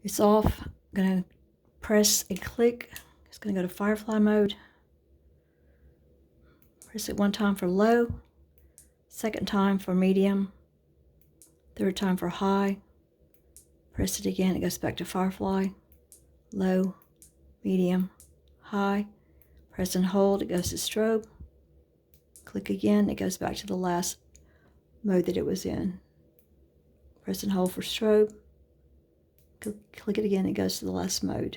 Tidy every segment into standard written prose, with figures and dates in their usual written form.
It's off. I'm going to press and click. It's going to go to firefly mode. Press it one time for low, second time for medium, third time for high. Press it again, it goes back to firefly, low, medium, high. Press and hold, it goes to strobe. Click again, it goes back to the last mode that it was in. Press and hold for strobe. Click it again, it goes to the last mode.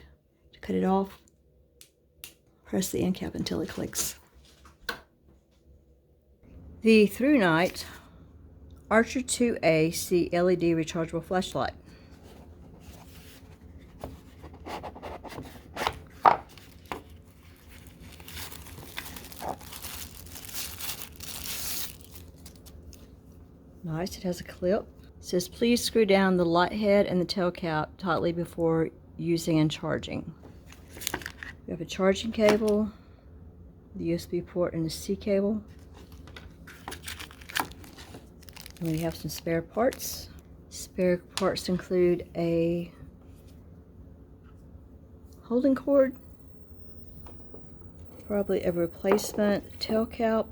To cut it off, press the end cap until it clicks. The THRUNITE Archer 2A LED rechargeable flashlight. Nice, it has a clip. It says please screw down the light head and the tail cap tightly before using and charging. We have a charging cable, the USB port and the C cable. And we have some spare parts. Spare parts include a holding cord, probably a replacement tail cap,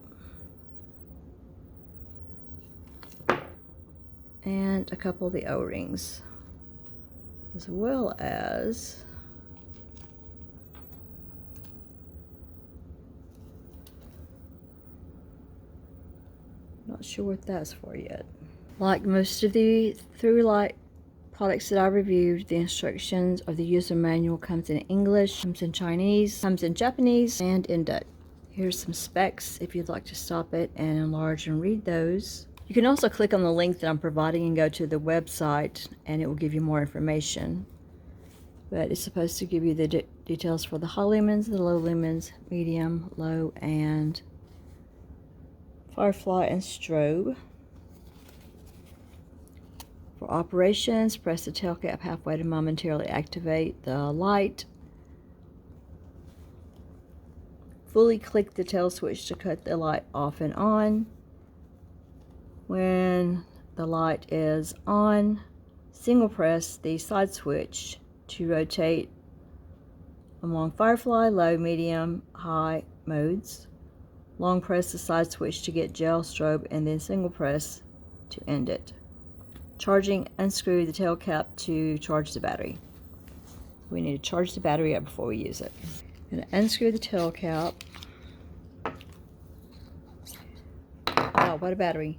and a couple of the O-rings, as well as not sure what that's for yet. Like most of the THRUNITE products that I reviewed, the instructions of the user manual comes in English, comes in Chinese, comes in Japanese, and in Dutch. Here's some specs if you'd like to stop it and enlarge and read those. You can also click on the link that I'm providing and go to the website, and it will give you more information. But it's supposed to give you the details for the high lumens, the low lumens, medium, low, and firefly and strobe. For operations, press the tail cap halfway to momentarily activate the light. Fully click the tail switch to cut the light off and on. When the light is on, single press the side switch to rotate among firefly, low, medium, high modes. Long press the side switch to get gel strobe, and then single press to end it. Charging, unscrew the tail cap to charge the battery. We need to charge the battery up before we use it. I'm going to unscrew the tail cap. Wow, what a battery.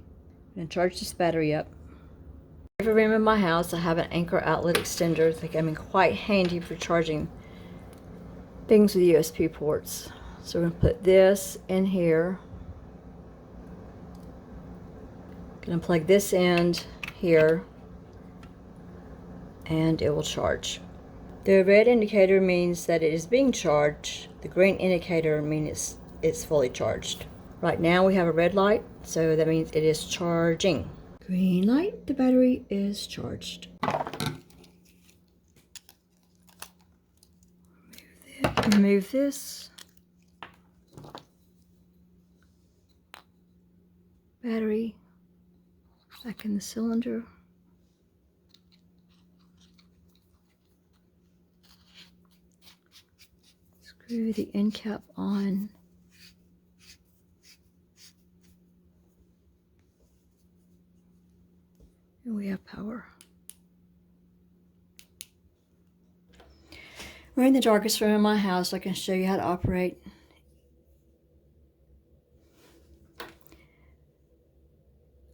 I'm going to charge this battery up. In every room in my house I have an anchor outlet extender. They come in quite handy for charging things with USB ports. So we're going to put this in here. Going to plug this end here, and it will charge. The red indicator means that it is being charged. The green indicator means it's fully charged. Right now we have a red light, so that means it is charging. Green light, the battery is charged. Remove this. Battery back in the cylinder. Screw the end cap on. And we have power. We're in the darkest room in my house, so I can show you how to operate.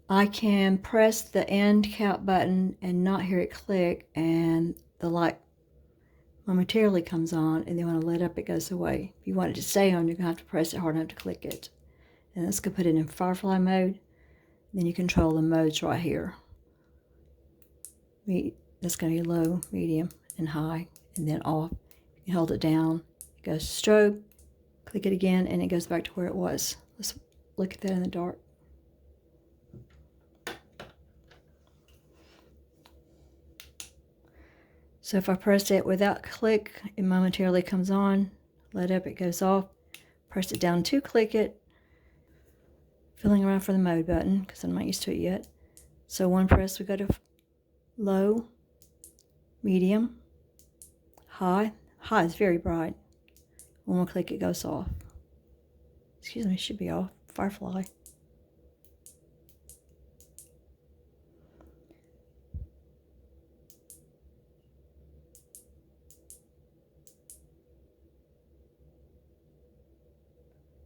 I can press the end cap button and not hear it click, and the light momentarily comes on, and then when I let up it goes away. If you want it to stay on, you're going to have to press it hard enough to click it. And let's go put it in firefly mode. Then you control the modes right here. That's going to be low, medium, and high, and then off. You can hold it down, it goes to strobe, click it again, and it goes back to where it was. Let's look at that in the dark. So if I press it without click, it momentarily comes on. Let up, it goes off. Press it down to click it. Feeling around for the mode button because I'm not used to it yet. So one press, we go to low, medium, high. High is very bright. When we click, it goes off. Excuse me, it should be off. Firefly.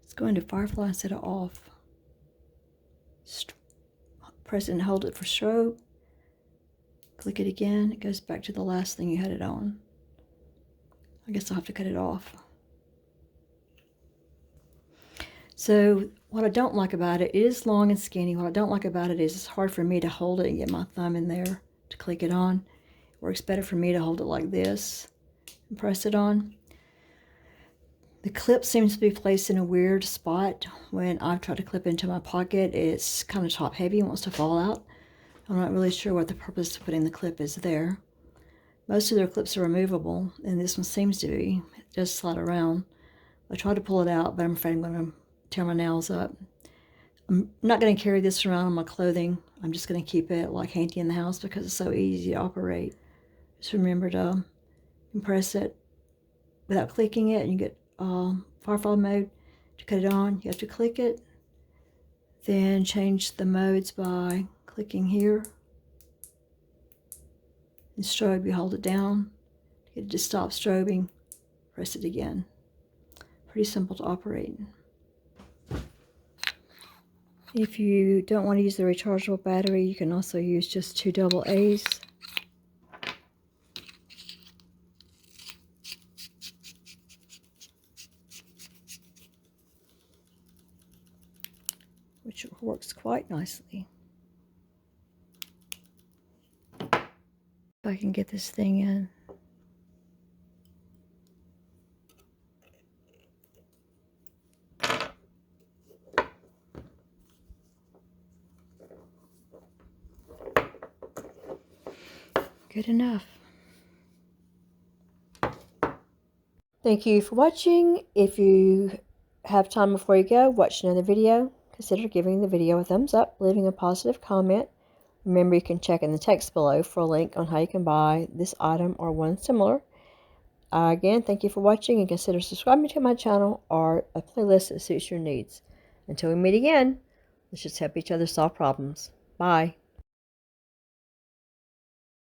Let's go into Firefly instead of off. Press it and hold it for strobe. Click it again. It goes back to the last thing you had it on. I guess I'll have to cut it off. So what I don't like about it, it is long and skinny. What I don't like about it is it's hard for me to hold it and get my thumb in there to click it on. It works better for me to hold it like this and press it on. The clip seems to be placed in a weird spot. When I've tried to clip into my pocket, it's kind of top heavy and wants to fall out. I'm not really sure what the purpose of putting the clip is there. Most of their clips are removable, and this one seems to be. It does slide around. I tried to pull it out, but I'm afraid I'm going to tear my nails up. I'm not going to carry this around on my clothing. I'm just going to keep it like handy in the house because it's so easy to operate. Just remember to compress it without clicking it, and you get Firefly mode. To cut it on, you have to click it, then change the modes by clicking here. In strobe, you hold it down to get it to stop strobing. Press it again. Pretty simple to operate. If you don't want to use the rechargeable battery, you can also use just 2 AA's. Which works quite nicely. If I can get this thing in. Good enough. Thank you for watching. If you have time before you go, watch another video. Consider giving the video a thumbs up, leaving a positive comment. Remember, you can check in the text below for a link on how you can buy this item or one similar. Again, thank you for watching, and consider subscribing to my channel or a playlist that suits your needs. Until we meet again, let's just help each other solve problems. Bye.